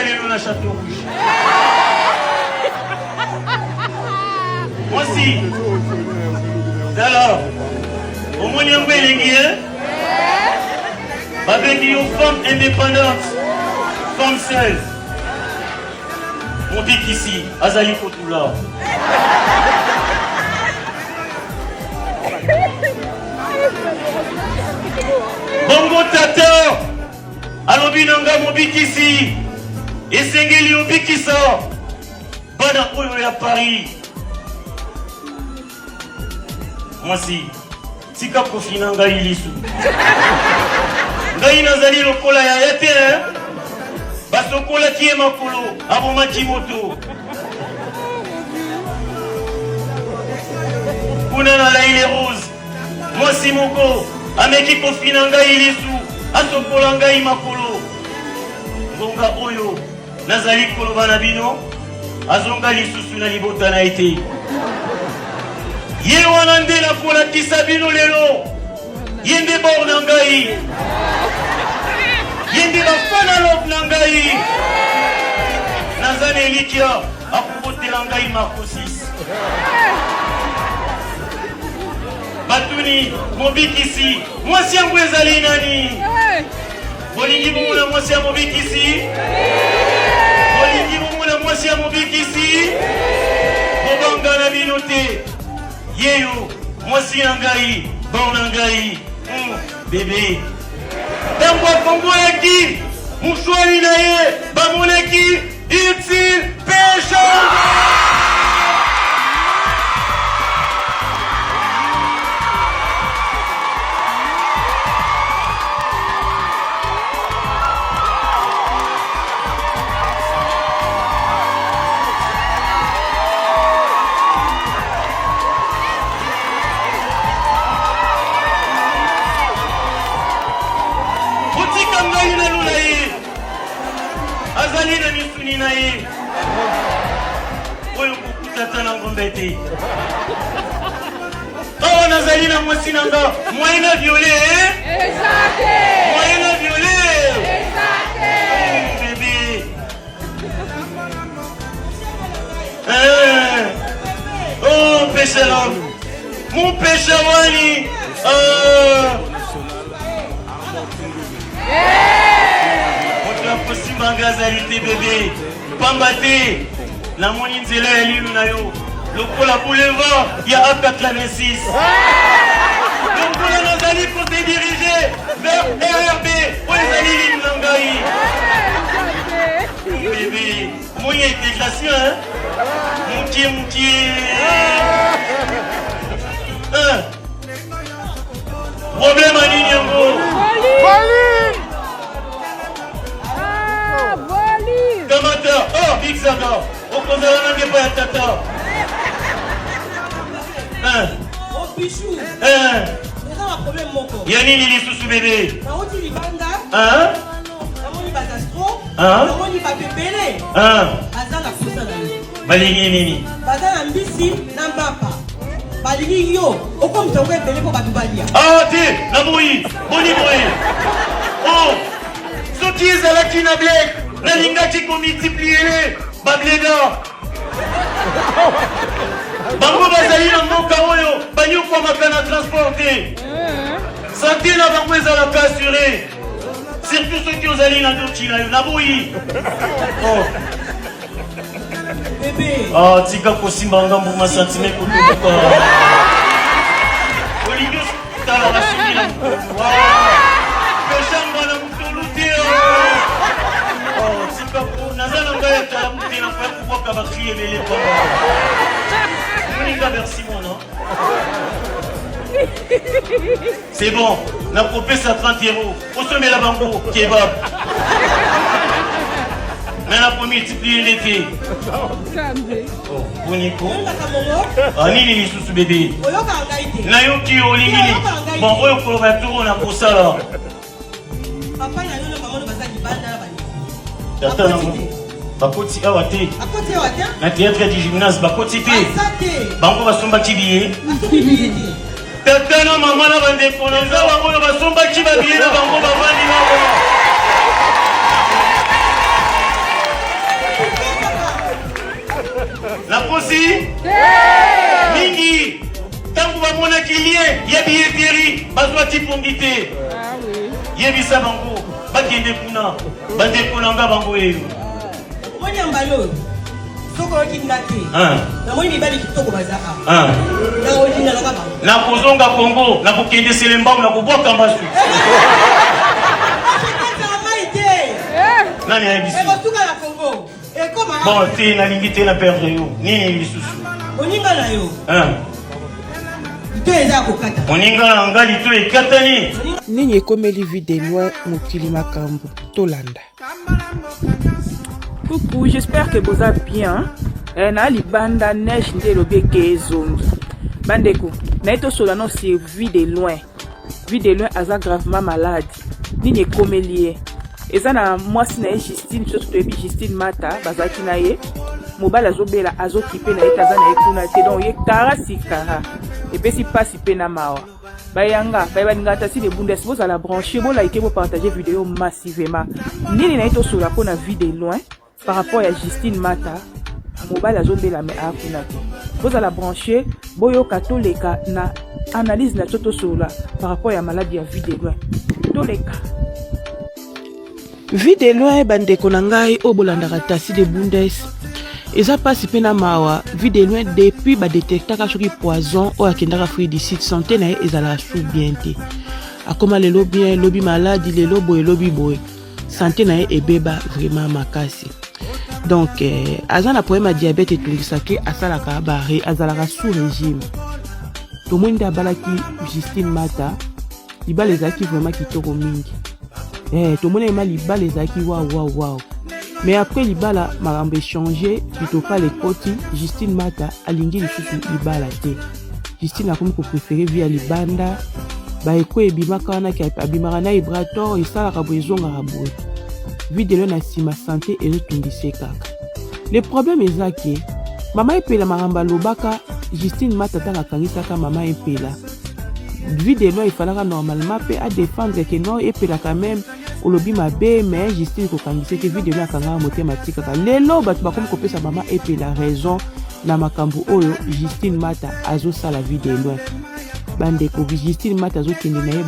lelo na Château Rouge. Moi aussi. Alors, au moins, il y a un peu avec une femme indépendante, femme seule. On dit qu'ici, Azali Kotoula. Bongo Tata, Alobinanga Mobikisi, et Sengeli Obikisa, Bana Oyo à Paris. Moi si, Tika Kofinanga Ilisu. Ngai nazali lokola ya yate, basokola ki makolo, abomaki moto. Kuna na la ile rose, moi si moko, ameki kofinanga ilisu, asokola ngai makolo. Ngonga oyo, nazali koloba na bino, azonga lisusu na libota na ete. Ye wana nde na kolakisa bino lelo, ye nde bor na ngai. Yende bafana love na ngai. Nazane likia akubotela ngai makosis. Batuni Mobikisi, mwasi yangu ezali nani? Bolingi bomona mwasi ya Mobikisi? Bolingi bomona mwasi ya Mobikisi? Bobanga na bino te. Yeyo mwasi na ngai, bon na ngai. Bébé Tango Kongo yaki, mouchouani na ye, bamoneki, utile, péchant. Azalina misuni na ye. Oyo kukuta na ngombe te. Oh nazalina mwasi nanga, moyena violé. Exacte. Moyena violé. Exacte. Bébé. Oh péché l'homme. Mon péché wani. Mangazalité bébé, Pambate, la moni nzela ya lilu na yo, lokola boulevard, ya A86. Lokola nazali pour te diriger vers RRB, où ezali lilu na ngai. Bébé, moni ya intégration, hein? Moukié. Problème à Ninyango. Kamata, oh, Big Zaga, au condamné n'a pas à tata. Oh, Bichou. C'est un problème, mon corps. Yanni, il est sous bébé. Naoti Libanda. Namoni Badastro. Namoni Babébélé. Azana Foussana. Balingi Nini. Bazana Mbisi, Nambapa. Balingi Yo. Okom Tongwe Bélé pour Babibalia. Ah, t'es, Naboui, Boni Boy. Oh, Sotiz à la Kina Black. La linga qui qu'on multiplie les Bableda. Bango bazali na mboka oyo, banyo kwa makana transporter. Santé na bango ezala ka assuré. Surtout ceux qui ozali na doki na yo, naboyi. Oh. Bébé. Ah, tika kosimba ngambo ma sentiment kotoka. Oligio tala rasumi na mkono. Peshamba na mutoluti. C'est bon, la propée c'est à 30 €. On se met la bango, kebab. Mais la première multiplier l'été. Oh, boniko. Ah, nini sous bébé. Nayoki olingini. Bon, oyo koloba turo na kosala. Papa na yo na maman bazaki banda la bani. Tata na bakoti awa te. Akoti awa te. Na théâtre du gymnase bakoti te. Bango basomba kibiye. Tata na mama na bande kononza bango basomba kibiye na bango bavandi bango. aussi mingi tangu bamona kilien ya billetterie bazwa tipongite yebisa bango bakende kuna bandeko nanga bango eyo moni ambalo soko okindaki na moni mibali kitoko bazaka na odina na kaba na kozonga Kongo na kokende selembao na kubwaka mbasu nani ayebisi ekosuka na Kongo ekoma bon te nalingi te na perdre yo nini lisusu oninga na yo to eza kokata oninga na ngali to ekatani nini ekomeli vide loin mokili makambo tolanda. Coucou, j'espère que vous allez bien. Na libanda neige nde lobeke ezongi. Bandeko, na eto solano sur vide loin. Vide loin aza gravement malade. Nini ekomeli eza na mwasi na Justine surtout toyebi Justine Mata bazaki na ye mobala azobela azokipe na ye taza na ye kuna te donc ye kara sikara epesi pasi pe na mawa bayanga bayebaninga ta si de bundes bozala branché bolaike bopartage vidéo massivement nini na ye tosola mpona vide loin par rapport à Justine Mata mobala azobela me akuna te bozala branché boyoka toleka na analyse na to tosola par rapport à maladie ya vide loin toleka. Vide loin bandeko na ngai obolandaka tasi de bundes eza pasi pe na mawa vide loin depuis badetectaka soki poison oyo akendaka fruit du site santé na ye ezalaka su bien te akoma lelo bien elobi maladi lelo boye elobi boye santé na ye ebeba vraiment makasi donc aza na problème ya diabète etungisaki asalaka bare azalaka sous régime tomoni nde abalaki Justine Mata libala ezalaki vraiment kitoko mingi tomoni ema libala ezalaki wow mais après libala makambo échangé plutôt pas les koti Justine Mata alingi lisusu libala te Justine akomi kopréféré via libanda baeko ebimaka wana ki abimaka na vibrator esalaka boye ezongaka boye vidéo na nsima santé ezotungise kaka le problème eza ke mama epela makambo alobaka Justine Mata ntango akangisaka mama epela vidéo efalaka normalement pe a défendre que non epela quand même olobi mabe mais Justine kokangise ke vidéo akangaka motema tikaka lelo bato bakomi kopesa mama epela raison na makambo oyo Justine Mata azosala vidéo bandeko Justine Mata azokende na ye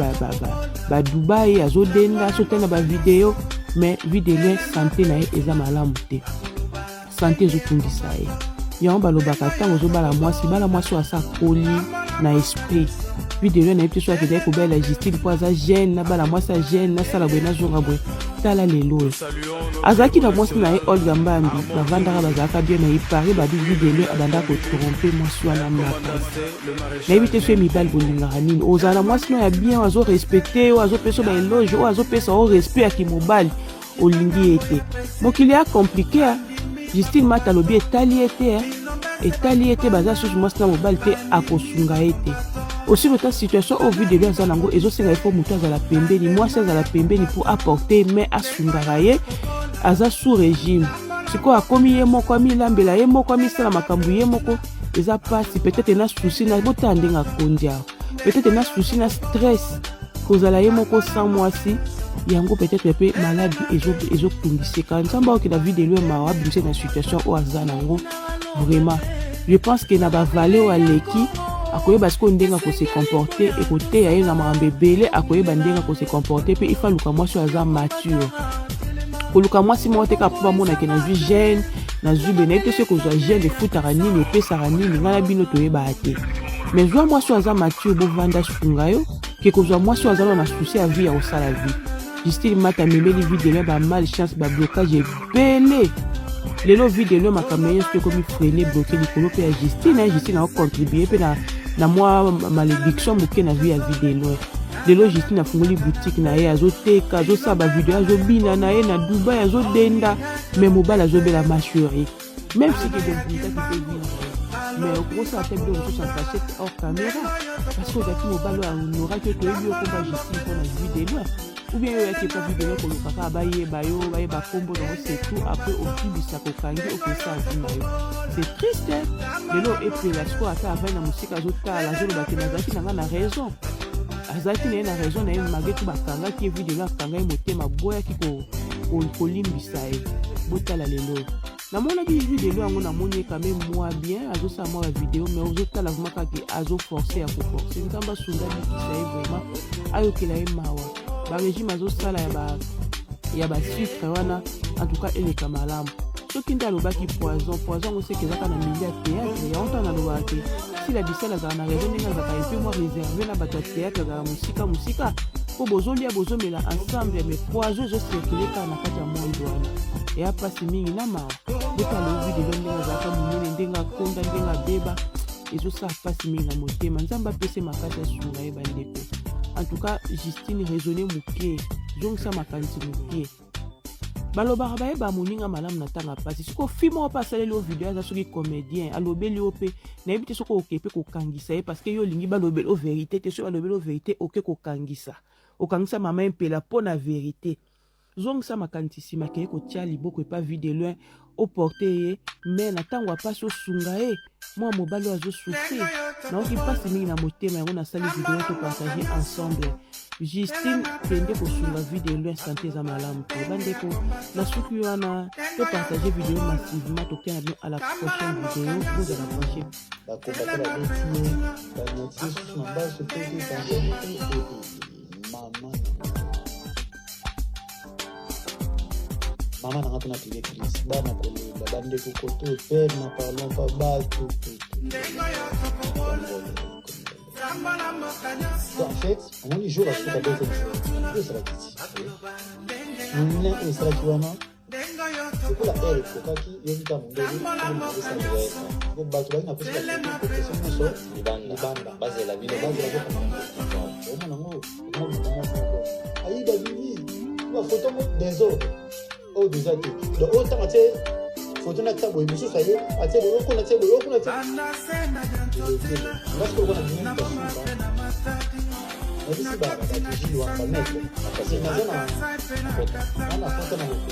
ba Dubai azodenda azotanga ba vidéo mais vidéo santé na ye eza malamu te santé ezotungisa ye yango balobaka ntango ozobala mwasi asa koli na esprit vidéo na yebi so akendaki kobela Justine mpo aza jeune na bala mwasi ya jeune nasala boye nazonga boye tala lelo azalaki na mwasi na ye Olga Mbambi bavandaka bazalaka bien na ye Paris babi vidéo abandaka kotrompe mwasi wana makasi nayebi te so ye mibali bolingaka nini ozala na mwasi no ya bien azorespecte oyo azopesa baeloge oyo azopesa o respect ya kimobali olingi ye te mokili ya komplike Justine Mata alobi etali ye te baza susu mwasi na mobali te akosunga ye te aussi lota situation au vidéo aza nango ezosenga ifo moto azala pembeni mwasi azala pembeni pour apporter mais asungaka ye aza sous régime sikoyo akomi ye moko amilambela ye moko amisala makambo ye moko eza pasi peut-être na souci na botala ndenge akondi aho peut-être na souci na stress kozala ye moko sans mwasi yango peut-être pe maladie ezotungiseka nzambe okenda vidéo mawa abimisa na situation oyo aza nango vraiment je pense que na bavale oyo aleki akoyeba siko ndenge akose comporter ekoteya ye na makambo ebele akoyeba ndenge akose comporter mpe ifa luka mwasi oyo aza mature koluka mwasi moko teka mpo bamonake na zwi jeune na zwi benayebi te soki kozwa jeune efutaka nini epesaka nini ngai na bino toyebaka te mais zwa mwasi oyo aza mature bovanda sunga yo ke kozwa mwasi oyo azala na souci ya vie ya kosala vie Justine Mata amemeli vidéo ba malchance ba blocage ebele lelo vidéo makambo ye soki ekomi freine bloqué likolo mpe ya Justine akocontribue mpe na mwa malédiction moke na vie ya vidéo lelo Justine afungoli boutique na ye azoteka azosala bavideo azobina na ye na Dubai azodenda mais mobali azobela machérie même si ke dempunitaki mpe vivre mais okosala te biloko mosusu en cachette hors caméra parce que ozalaki mobali oyo ahonoraki toyebi okomba Justine mpona vidéo ou bien yoyaki epa vidéo kolukaka bayeba yo bayeba kombo nango c'est tout après okibisa kokangi okesa avi na yo c'est triste lelo epela sikoyo ata avai na mosika azotala azolobaki nazalaki nanga na raison azalaki na ye na raison na ye malgré tout bakangaki ye vidéo akanga ye motema boyaki kolimbisa ye botala lelo namonaki video yango namoni quand même moi bien azosala mwa video mais ozotala vraiment kaka azoforce ya koforce nzambe asunga bikisa ye vraiment ayokela ye mawa barégime azosala ya basucre wana en tout cas eleka malamu soki nde alobaki poison yango seke ezaka na milieu ya théâtre ya onta nalobaka te sila bisala azala na raison ndenge azaka epe mwa réserve na bato ya théâtre azala mosika mpo bozolia bozomela ensemble mais poison ezocircule kaka na kati ya mondo wana eya mpasi mingi na mawa botala video ndenge azalaka monene ndenge akonda ndenge abeba ezosala mpasi mingi na motema nzambe apese makasi asunga ye bandeko en tout cas Justine raisonne moke zongisa makanisi moke balobaka bayeba moninga malamu na ntango apasi siko filme oyo mpe asaleli o video aza soki comédien alobeli yo mpe nayebi te soki oke mpe kokangisa ye parce que yo olingi balobeli o vérité te soki balobeli o vérité oke kokangisa mama ye mpela mpo na vérité zongisa makanisi nsima keye kotia liboko epa vide loin oporte ye mais na ntango apasi osunga ye mwa mobali oyo azosufrir naoki mpasi mingi na motema yango nasali video topartage ensemble Justine kende kosunga video loin santé eza malamu te bandeko na suki wana topartage video massivement tokena bien à la prochaine vidéo bozala branché Maman n'a pas appelé Chris, bana kolela, bande kokoto, père na parlons pas bateau. En fait, on y joue à ce que tu as fait. Ça va petit. On est ça tu vois non? C'est pour la elle, pour qui il y a une dame de ça doit. Pour bateau là, on a plus la protection de les banda, base la ville, base la ville. Aïe David, la photo des autres. Oh déjà tu donc autant tu photo na tabo ibisu saye ate bo ko na tabo ko na tabo parce que on a bien pas ça ba ba jiwa ba net parce que na zona photo na photo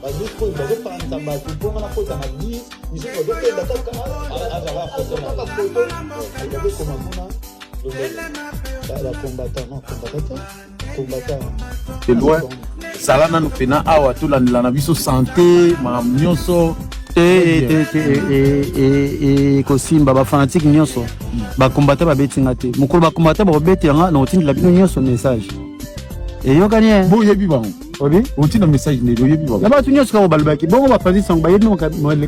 ba ko pa ntamba tu po na photo na ni ni ko do ke data ka a photo na photo ko de loin sala nanu pena awa tolandela na biso santé makambo nyonso kosimba bafanatike nyonso bakombata babetinga te mokolo bakombata bakobetanga na otindela bino nyonso message eyokani boyebi bango obi otinda message ndelo oyebi bango na bato nyonso kako balobaki bongo bapanzi sango bayebi noyebi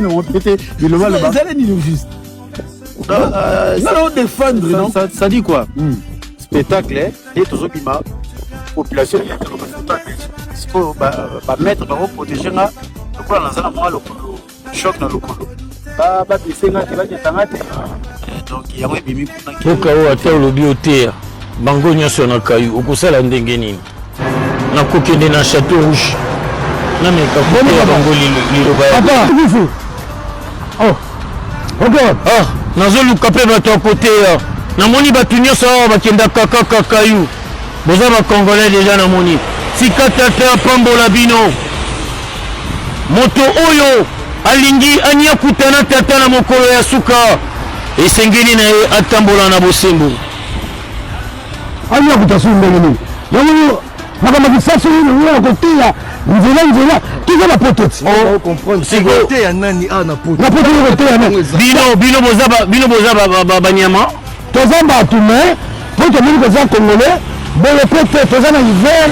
nango pete bilobaloba ezali nini juste non, défendre, non? Ça dit quoi? Spectacle, et tout ça, la population, il y a il faut mettre, protéger, le choc dans le colo. Donc, il y a un peu de Pokao ata olobi otea bango nyonso na kayu okosala ndenge nini nakokende na château rouge nameka kotea bango liloba oh ok ah nazoluka mpe bato ya koteya namoni bato nyonso awa bakendaka kaka kayu boza bacongolais deja namoni tika tata pambola bino moto oyo alingi aniakutana tata na mokolo ya suka esengeli na ye atambola na bosembo aniakuta ndenge nini yango makambo kisasi nini ya koteya nzela tuza na pototi on comprendre c'est koteya nani a na pototi na pototi koteya nani bino boza banyama toza bato me po tomoni koza congolais boye pe toza na hiver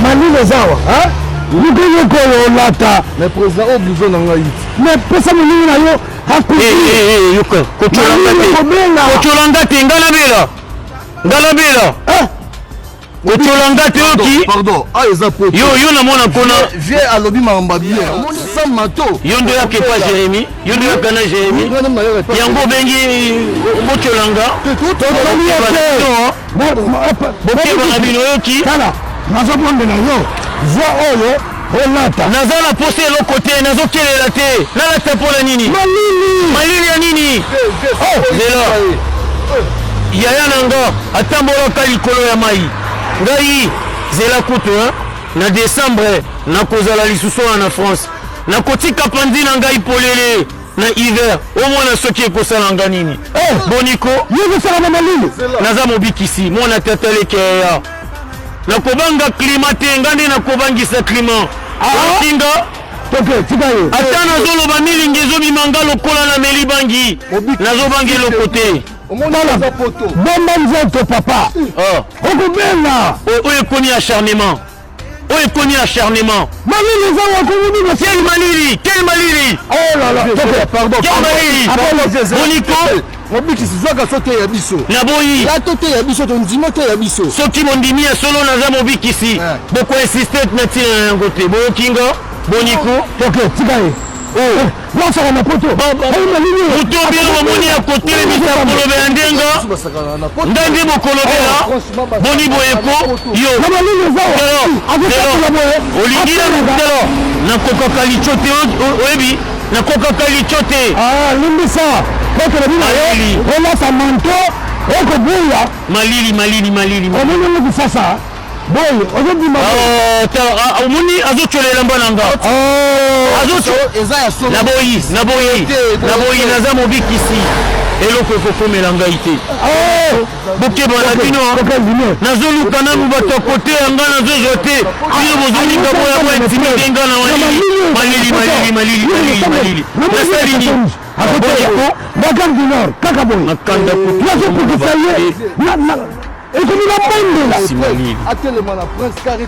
malile ezawa likolo olata mais président obligé na ngai mais pesa moningi na yo yoka kotolanga te ngalabela kotolanga te oki pardon eza poto yo namona kona vie alobi makambo bien omoni sa mato yo ndo yakepa Jérémy yo ndo yakana Jérémy yango bengi botolanga bokebana bino yoki tala nazobonde na yo voix oyo olata naza na poste eloko te nazokelela te nalata mpona nini malili ya nini zela yaya na nga atambolaka likolo ya mai ngai zela kutu na décembre nakozala lisusu wana na France nakotika panzi na ngai polele na hiver omwana soki ekosala nga nini boniko yokosala na malili naza mobikisi mwana tataleke ya nakobanga climat te nga nde nakobangisa climat okinga ata nazoloba milingi ezobimanga lokola na meli bangi nazobanga eloko te bomba nzoto papa okobenga oyo ekoni acharnement oyo ekoni acharnement malili eza wakomuni quel malili boniko mobikisi zwaka so te ya biso naboyi ya to te ya biso to ndimo te ya biso soki mondimi ya solo naza mobikisi bokoinsiste na ntina na yango te boyokinga boniko tika ye wasaka na poto moto obino bamoni ya kotelemisa kolobe ya ndenga ndenge bokolobela boni boyeko yo olingi telo nakokaka licho te oyebi nakokaka licho te limbisa olasa manto okobuya malili omonongo kisasa boy ozobima omoni azocolela mbananga naboyi naza mobikisi eloko ekokomela ngai te bokebana bino nazoluka nanu bato ya kote ya nga nazozwa te bino bozolinga boya bo intimide nga na malili nasali nini Dakar du Nord, kaka boy. nakanda Nazopukisa ye ekomina mbendela atelema na prince carré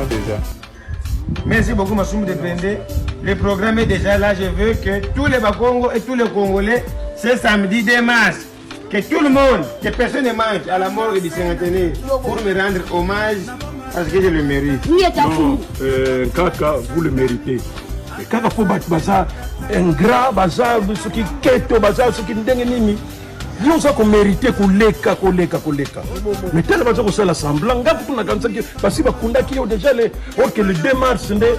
déjà. Merci beaucoup Massoum Depende. Le programme est déjà là. Je veux que tous les Bakongos et tous les Congolais, ce samedi 2 mars, que tout le monde, que personne ne mange à la morgue du cinquantenaire pour me rendre hommage parce que je le mérite. Non, Kaka, vous le méritez. Kaka faut battre baza ingrat baza ce qui keto baza ce qui ndenge nini. Nous ça qu'on mérité koleka. Mais tel baza ko sala semblant ngap tuna kanisa ki basi bakunda ki déjà le or que le 2 mars ndé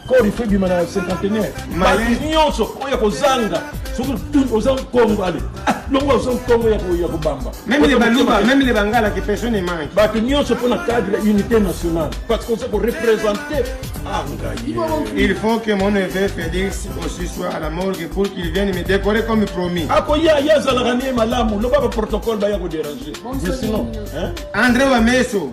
corps il fait du mana cinquantenaire. Mali nyonso oya ko zanga surtout tout aux Congo allez. Longo aux Congo ya ko bamba. Même les Baluba, même les Bangala que personne ne mange. Bah que nyonso pour na cadre unité nationale parce qu'on sait pour représenter. Il faut que mon neveu Félix aussi soit à la morgue pour qu'il vienne me décorer comme promis. Sinon, André Wameso,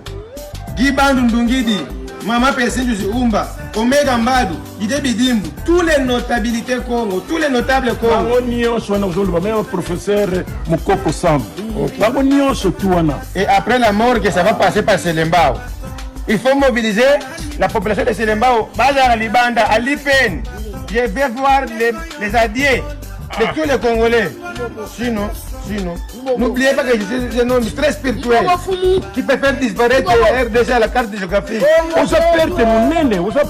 Guy Bandundungidi, Mama Pessindu Umba, Omega Mbadu, Ide Bidimbu, tous les notabilités Congo, tous les notables Congo. Professeur Mukoko Sam. Et après la morgue, ça va passer par Selembao. Il faut mobiliser la population de Selembao, Baza à Libanda, à Lipen. Je vais voir les alliés de tous les Congolais. Sinon, n'oubliez pas que je suis un homme très spirituel qui peut faire disparaître la RDC à la carte géographique. Vous avez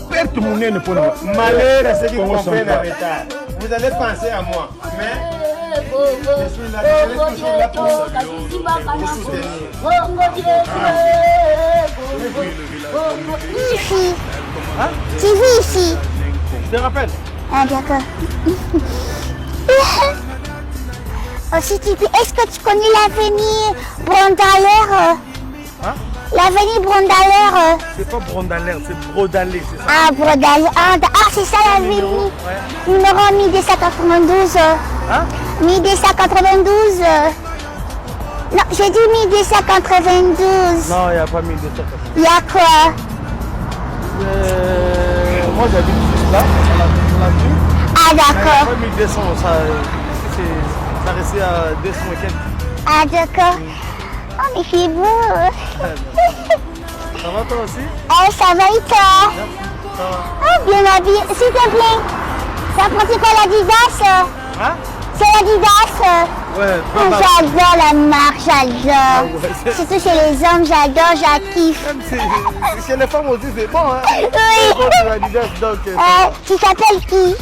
perdu mon nez pour malheur à ceux qui comprennent en retard. Vous allez penser à moi, mais je suis là, je suis toujours là pour vous soutenir. Ici. Tu vis ici. Je te rappelle. Ah d'accord. Aussi, est-ce que tu connais l'avenue Brondalère? L'avenue Brondalère. C'est pas Brondalère, c'est Brodalé, c'est ça. Ah, Brodalé. Ah, c'est ça l'avenue. Numéro 1292. 1292. Non, j'ai dit 1292. Non, il n'y a pas 1292. Il y a quoi? Moi j'habite juste là, on l'a vu. Ah d'accord. Mais 1200, ça restait à 200 et quelques. Ah d'accord. Oh mais c'est beau. Ça va toi aussi? Ça va et toi? Ça va. Oh bien habillé, s'il te plaît. Ça prend quoi l'Adidas? Hein? C'est l'Adidas. Ouais, j'adore la marque, j'adore. Surtout chez les hommes, j'adore. kiffes. Chez les femmes aussi, c'est bon, hein? Oui. Donc, tu t'appelles qui?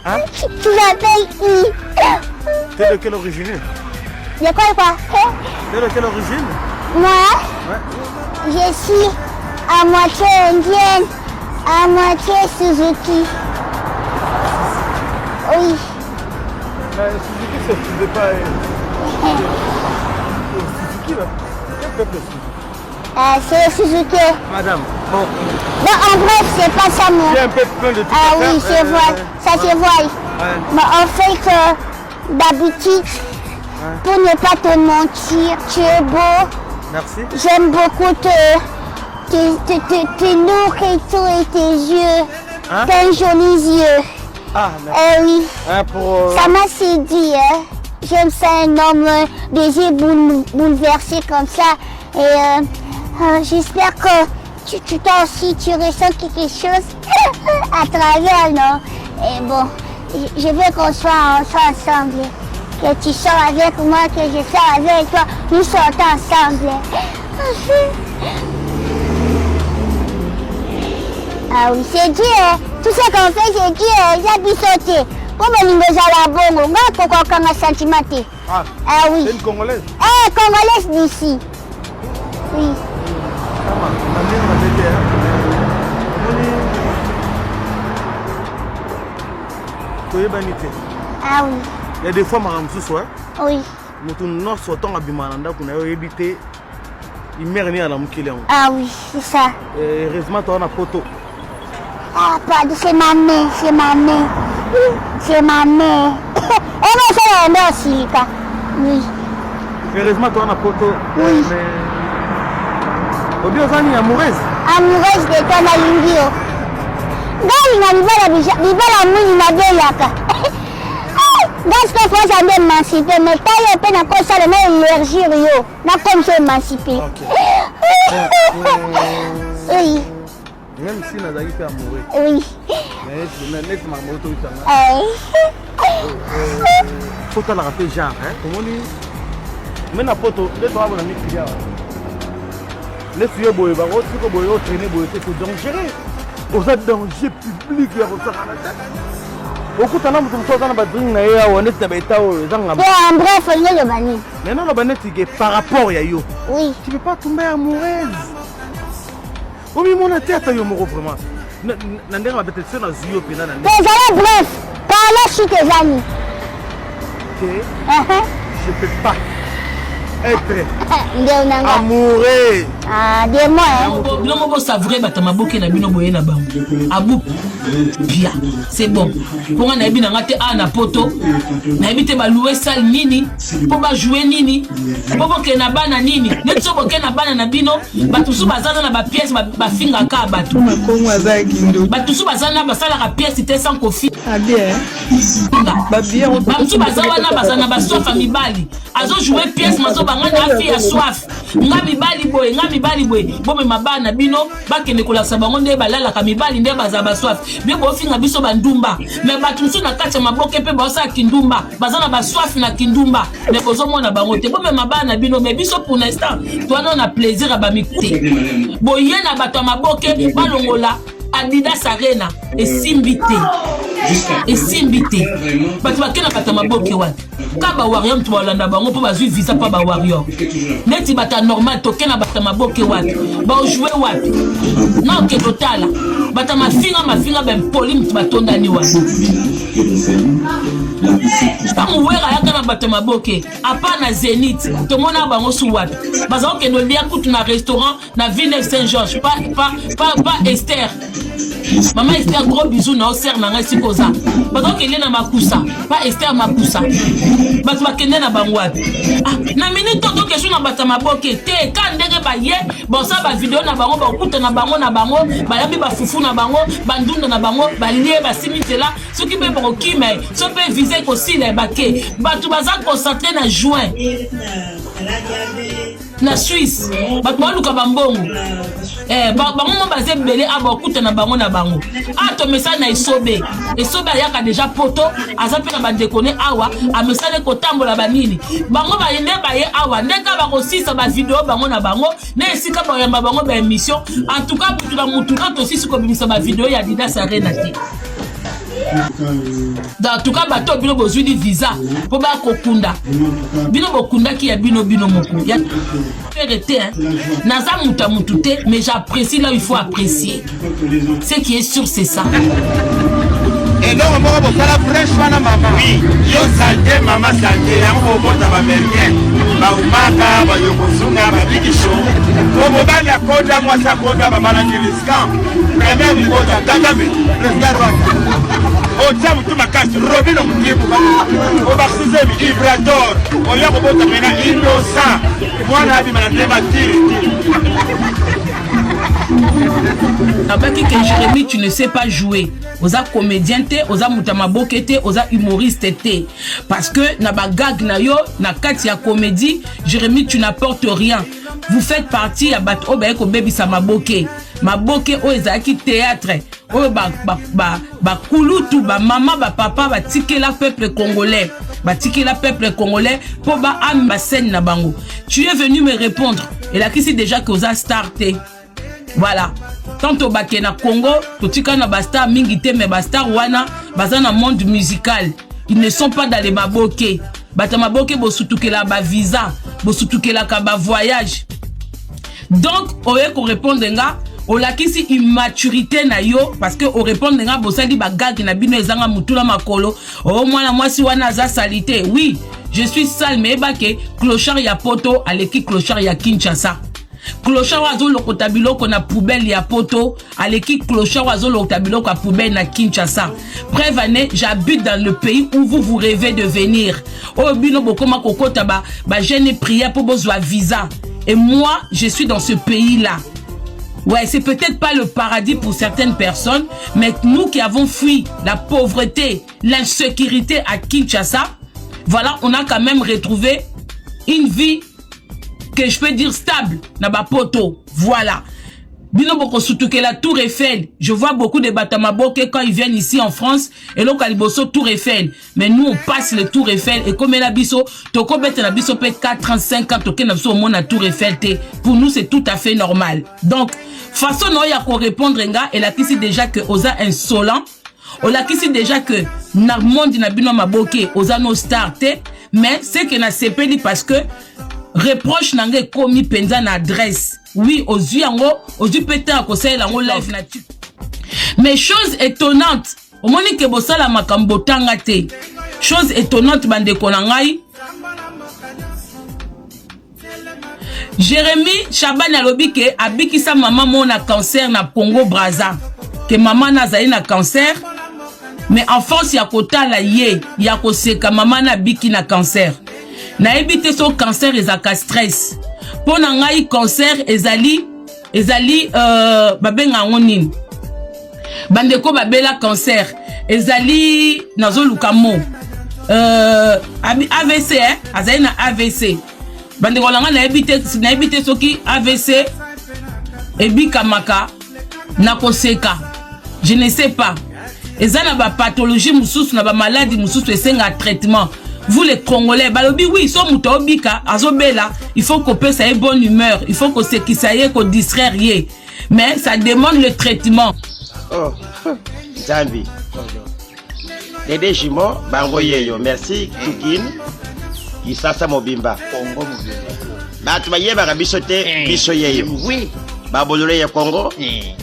Hein? Tu t'appelles qui? T'es de quelle origine? De quoi? T'es de quelle origine? Moi, ouais. Je suis à moitié indienne, à moitié Suzuki. Oui. Suzuki, c'est pas... Suzuki, là? Quel peuple C'est Suzuki. Madame, bon. Non, en bref, c'est pas ça, moi. J'ai un peu plein de trucs. Ah oui, c'est vrai. Ça se voit. Mais en fait, d'habitude, pour ne pas te mentir, tu es beau. Merci. J'aime beaucoup tes looks et tout et tes yeux. Hein? Tes jolis yeux. Ah, merci. Oui. Hein, pour... Ça m'a séduit, hein. J'aime ça, un homme des yeux bouleversés comme ça. Et j'espère que toi aussi, tu ressens quelque chose à travers, non? Et bon, je veux qu'on soit ensemble. Que tu sors avec moi, que je sors avec toi. Nous sortons ensemble. Ah oui, c'est Dieu. Tout ce qu'on fait, c'est Dieu. J'ai sauté. Comment on nous a la bonne? On a un sentiment. Ah oui. C'est une Congolaise? Congolaise d'ici. Oui. Ah oui. Il y a des fois, madame Soussoué. Oui. Nous sortons à Bimananda pour nous éviter. Il m'a rien à la mouquille. Ah oui, c'est ça. Heureusement, tu as un poteau. Ah, pardon, c'est ma mère, c'est ma mère. C'est ma mère. On va faire un mère aussi, oui. Heureusement, tu as un poteau. Oui. Mais... Obi, tu es amoureuse? Amoureuse de toi, na Lingio. Gali na libala muni na beyaka. Parce que faut jamais émanciper, mais quand il y a peine à ça, l'énergie, na comme ça émancipé. Oui. Même si nous avons été amoureux. Oui. Mais net ma moto faut que la rappeler genre, hein? Comment dire? Mais na poto, les trois bonnes amis qui viennent. Les filles boy, bah autre que boy, autre traîner boy, c'est dangereux. Aux danger public, il y a ça à la tête. Beaucoup de gens qui sont en badring na ya on est beta o zanga. En bref, il y a le bani. Mais non, le bani c'est par rapport ya yo. Oui. Tu peux pas tomber amoureuse. Oui, mon tête yo mo vraiment. Nandera va peut-être sur na zio pena na. Mais bref, parle sur tes amis. OK. Je peux pas être amoureux. Ah, dis-moi. Non, moi, ça vrai, bah, t'as ma boucle, na bino boye na bango. Abou, bien, c'est bon. Pour un habit, n'a pas un poto. N'habite ba louer salle nini. Pour ba jouer nini. Pour que na bana nini. Ne t'so que na bana na bino. Bah, tout sous bazana na ba pièce, ba finga ka batou. Bah, tout sous bazana ba sala la pièce, c'était sans coffee. Ah bien. Bah bien. Bah, tout bazana na bazana ba soif à mi bali. Azo jouer pièce, mazo banga na fille à soif. Ngami bali boy. Bon ma bana bino bakende kolakisa bango nde balalaka mibali nde baza baswaf bien bofinga biso bandumba mais bato mosusu na kati ya maboke mpe baosala kindumba baza na baswafi na kindumba me kozomona bango te bomema bana bino me biso pour l'instant toana na plaisir ya bamikute boye na bato ya maboke balongola Adidas Arena esimbi te bato bakena bato ya maboke wana ka bawarior mtu balanda bango mpo bazwi visa mpa bawarior neti bato normal tokena bato ya maboke wapi baojue wapi na oke totala bato mafinga bempoli mtu batondani wapi ntango wera ayaka na bato ya maboke apa na Zénith tomona bango su wapi baza okende olia kutu na restaurant na Villeneuve Saint-Georges pas Esther. Maman Esther, gros bisous, na oser na ngai sikoza. Bato kende na makusa, pas Esther makusa. Bato bakende na bangwapi. Ah, na minute to question na bata maboke te ka ndenge ba ye, bon ça ba vidéo na bango, ba kuta na bango, ba yabi ba fufu na bango, bandunda na bango, ba lie ba simitela, ce qui peut pour qui mais ce peut viser aussi les baquets. Bato baza concentré na juin. na Suisse bato baluka bambongo bango mo baze belé abakuta na bango to message na esobe ayaka déjà poto aza pe na bandekone awa amesale kotambola banini bango bayende baye awa ndeka bakosisa ba vidéo bango na bango na esika bayamba bango ba émission en tout cas butu na mutu na to sisi ko bimisa ba vidéo ya Adidas Arena te. En tout cas bato bino bozwi di visa po ba kokunda bino bokunda ki ya bino moko ya vérité naza mutu te mais j'apprécie là il faut apprécier ce qui est sûr c'est ça. Et donc on va faire la fraîche maman. Oui, yo santé maman santé yango bota ba américain ba umaka ba yokozunga ba bikisho ko bali akoda mwasa koda ba mala kiliskan premier mkoda kagame president Rwanda o tiamu tuma kasi robino mkibu o baksizemi Ibrador o yako bota mena innocent mwana abi manatema tiri Abaki que Jérémy tu ne sais pas jouer oza comédien te oza mutama bokete oza humoriste te parce que na bagag na yo na kati ya comédie Jérémy tu n'apportes rien. Vous faites partie ya bat oba ko baby sa maboke o ezaki théâtre o ba kulutu ba mama ba papa ba tikela peuple congolais po ba am ba scène na bango. Tu es venu me répondre et là qui c'est déjà que oza starté. Voilà. Tant au baké na Congo, totika na basta mingite mais basta wana bazana monde musical. Ils ne sont pas dans les maboké. Bata maboké bosutukela ba visa, bosutukela ka ba voyage. Donc, oye ko répondre nga, o la kisi immaturité na yo parce que o répondre nga bosali ba gag na bino ezanga mutula makolo. O mwana mwasi wana za salité. Oui, je suis sale mais baké clochard ya poto aleki clochard ya Kinshasa. Clochard wazo lokotabilo kona poubelle ya poto aleki clochard wazo lokotabilo ka poubelle na Kinshasa. Preuve année, j'habite dans le pays où vous rêvez de venir. Oh bino bokoma kokota ba jeune prière pour bozwa visa. Et moi, je suis dans ce pays-là. Ouais, c'est peut-être pas le paradis pour certaines personnes, mais nous qui avons fui la pauvreté, l'insécurité à Kinshasa, voilà, on a quand même retrouvé une vie que je peux dire stable, naba poto, voilà. Bino boko sutuke la Tour Eiffel. Je vois beaucoup de batamaboke quand ils viennent ici en France et là kaliboso Tour Eiffel. Mais nous on passe le Tour Eiffel et comme la biso, toko bete na biso peut 4-35 ans toke na biso au monde na Tour Eiffel te. Pour nous c'est tout à fait normal. Donc façon no ya ko répondre nga et la kisi déjà que osa insolent. On la kisi déjà que na monde na bino maboke osa no star te, mais c'est que na sepeli parce que reproche nanga komi penza na adresse. Oui, aux yeux pété à cause de live nature. Mais chose étonnante, au moment que bosala makambo tangate. Chose étonnante bande konangai. Jérémy Chaban alobi ke abiki sa maman mona cancer na Congo Brazza. Que maman na zali na cancer. Mais en France ya kota la ye, ya koseka maman na biki na cancer. Na ebite so cancer ezaka stress. Pour ngai cancer ezali babenga ngonini. Bandeko babela cancer ezali nazoluka mo. AVC azali na AVC. Bandeko langa na ebite soki AVC ebika maka na koseka. Je ne sais pas. Ezana ba pathologie mususu na ba maladie mususu esenga traitement. Vous les Congolais, balobi oui, so muto obika, azobela, il faut qu'on passe à bonne humeur, il faut qu'on se kisaye, qu'on distraire rien. Mais ça demande le traitement. Oh, Zambi. Dede Jimo, bangoyeyo, merci, Tukin, Isasa Mobimba. Congo Mobimba. Batumaye barabisote, bisoyeyo. Oui. Babolole ya Congo,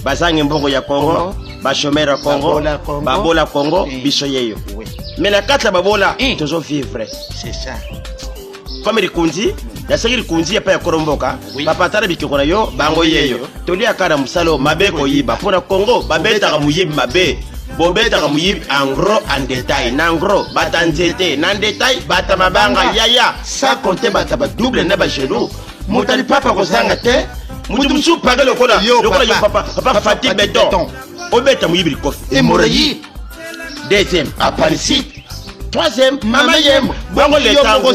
bazange mbongo ya Congo, bachomera ya Congo, babola Congo, bisoyeyo. Oui. Mais la carte la babola, toujours vivre. C'est ça. Comme les kundi, la série kundi ya pa ya koromboka, papa tara bikikona yo, bango yeyo. Toli akara musalo mabe ko yiba. Pour le Congo, babeta ka muyib mabe. Bobeta ka muyib en gros en détail. En gros, batanzete, en détail, bata mabanga yaya. Ça compte bata ba double na ba genou. Mutali papa ko zanga te. Mutu musu paga lokola. Lokola yo papa fati béton. Obeta muyib kof. Hémorragie. Deuxième, appendicite. Troisième, maman yem. Bongo le tango.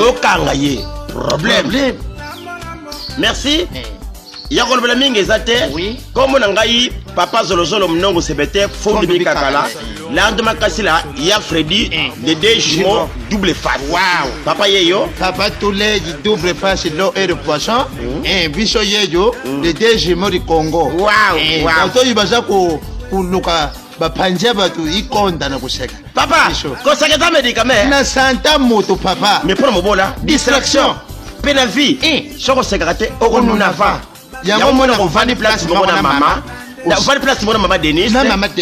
Okanga ye. Problème. Merci. Ya kolobela mingi ezate. Comme nangai papa Zolozolo mnongo sebete fond de Kakala. Lendemain kasila ya Freddy les deux jumeaux double face. Wow. Papa yeyo. Papa Toulé du double face l'eau et le poisson. Et biso yeyo les deux jumeaux du Congo. Wow. Wow. Quand il va ça pour luka bapanja batu ikonda na kuseka. Papa. Kosaketa médicament. Na santa moto papa. Mais pour mobola distraction. Penavi. Soko sekate okonuna va. Yango mona ko vandi place mona mama. La vandi place mona mama Denise.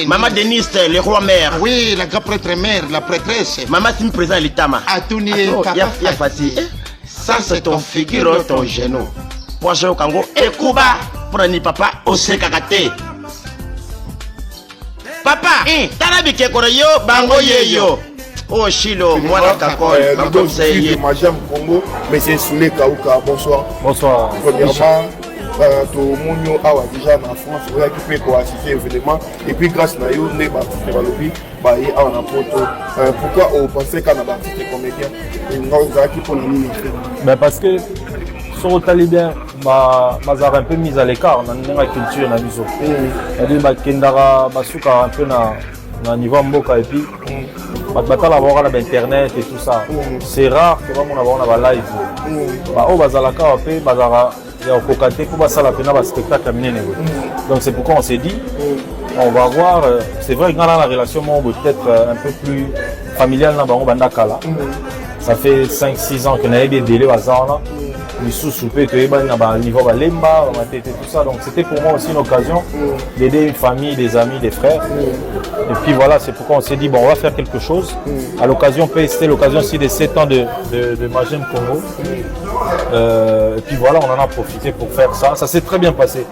Maman Denise le roi mère. Oui, la prêtre mère, la prêtresse. Maman Sim présent l'itama. Atuni papa. Ya facile. Ça c'est ton figure ton genou. Poisson kango ekuba pour ni papa osekakate. Papa, tala bike koro yo bango yeyo. Oh Chilo, moi la cacole, ma conseiller. Majam Congo, monsieur Soulé Kaouka, bonsoir. Bonsoir. Premièrement, tout le monde a déjà en France, on a occupé pour assister aux événements. Et puis grâce à vous, on est parti faire le lobby, on a photo. Pourquoi on pensait qu'on a parti des comédiens et nous avons qui pour nous faire? Parce que sur le talibien, un peu mis à l'écart dans la culture, dans la vision. C'est-à-dire Kendara, un peu dans niveau mboka et puis batala avoir la internet et tout ça. C'est rare que on avoir la live. Au bazalaka après bazara ya kokate pour basala pena ba spectacle minene. Donc c'est pourquoi on s'est dit on va voir, c'est vrai que dans la relation peut-être un peu plus familiale dans bango banda kala. Ça fait 5-6 ans que na bien délai bazana. Les sous-soupés, niveau balemba, tout ça. Donc c'était pour moi aussi une occasion d'aider une famille, des amis, des frères. Et puis voilà, c'est pourquoi on s'est dit, bon, on va faire quelque chose. À l'occasion, c'était l'occasion aussi des 7 ans de Majam Congo. Et puis voilà, on en a profité pour faire ça. Ça s'est très bien passé.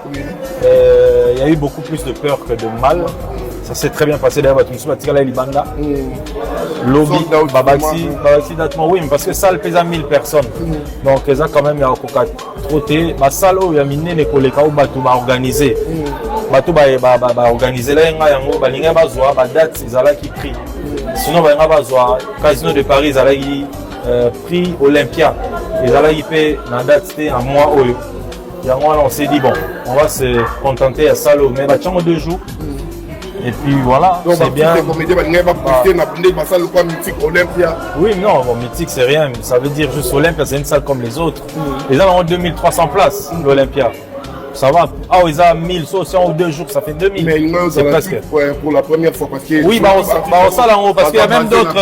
Il y a eu beaucoup plus de peur que de mal. Ça s'est très bien passé d'ailleurs, Libanda, Lobby, Babaxi, oui, parce que ça le pèse à 1000 personnes. Donc, il y a quand même un troté. La salle où il y a miné les collègues qui ont organisé. Ils ont organisé là, il y a des dates, ils ont qui prix. Sinon, il y a des Casino de Paris, ils ont prix Olympia. Ils ont payé la date, c'était un mois. Et on s'est dit, bon, on va se contenter à salle, mais il y a 2 jours. Et puis voilà, c'est bien. Oui, non, bon, mythique c'est rien, ça veut dire juste Olympia, c'est une salle comme les autres. Les gens ont 2300 places, l'Olympia. Ça va, ils ont 1000, sauf si en 2 jours, ça fait 2000. Mais c'est presque. Pour la première fois, parce que. Oui, on salle en haut, parce qu'il y a même d'autres.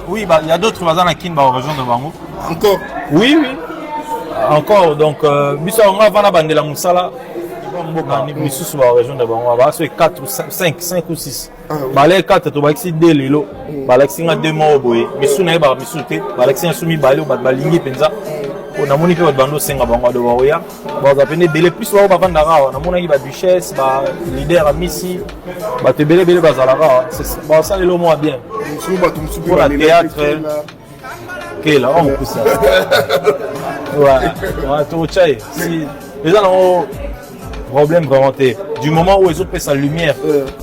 Oui, il y a d'autres voisins qui vont rejoindre Bango. Encore? Oui, oui. Encore, donc, on va la bande de la Moussala. Misusu ba région de Bango ba so 4 ou 5 ou 6 ba les 4 to ba xi de lelo ba la xinga de mo boye misu na ba misu te ba la xinga sumi ba le ba lingi penza on a moni pe ba bando senga Bango de Baoya ba za pene délai plus ba vanda ra na mona ba duchesse ba leader amisi ba te bele ba za la ra c'est ba ça le mo bien pour la théâtre que là on pousse ça ouais tout chai si les gens problème vraiment du moment où les autres passent sa lumière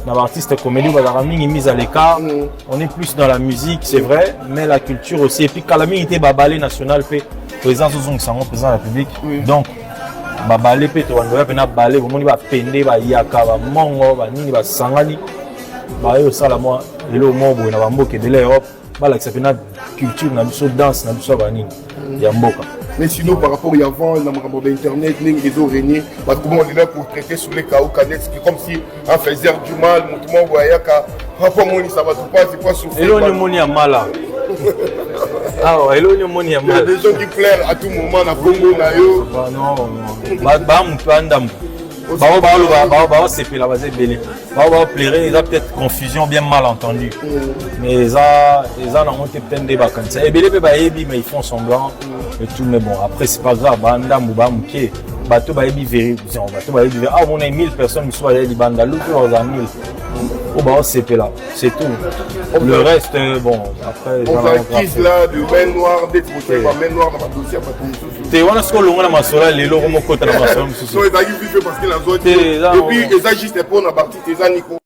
dans l'artiste comédie est mise à l'écart, on est plus dans la musique c'est vrai mais la culture aussi et puis quand la musique était ballet national président Zozong Sango président de la République donc ballet peut on doit venir ballet au monde va pender va yaka va mongo va nini va sangani ba yo ça la moi et le monde na bamboke de l'Europe ba la ça culture na biso danse na biso ba nini ya mboka. Mais sinon, par rapport à avant, Internet, les eaux régnées, parce que on est là pour traiter sur les chaos canettes, comme si on faisait du mal, tout le monde voyait que ça va tout pas, c'est pas souffrir. Et là, on est mal. Ah ouais, et là, on est mal. Il y a des gens qui pleurent à tout moment, dans Congo, non. C'est la base belé. Pleurer, il y a peut-être confusion, bien mal entendu. Mais ils ont peut-être des vacances. Et belé mais ils font semblant et tout. Mais bon, après c'est pas grave. Bandam ou bamouké, bateau baébi vérifié. Bateau baébi vérifié. Ah, on a 1000 personnes qui sont allées à Bandalou, on a 1000. C'est là, c'est tout. Le reste, bon, après. On va quitter là de main noire, d'être main noire dans ma dossier. Tu vois, ce que l'on a masola, les logos mon côté dans ma sola. Non, ils arrivent parce que la zone. Et puis, ils agissent pour la partie des Nico.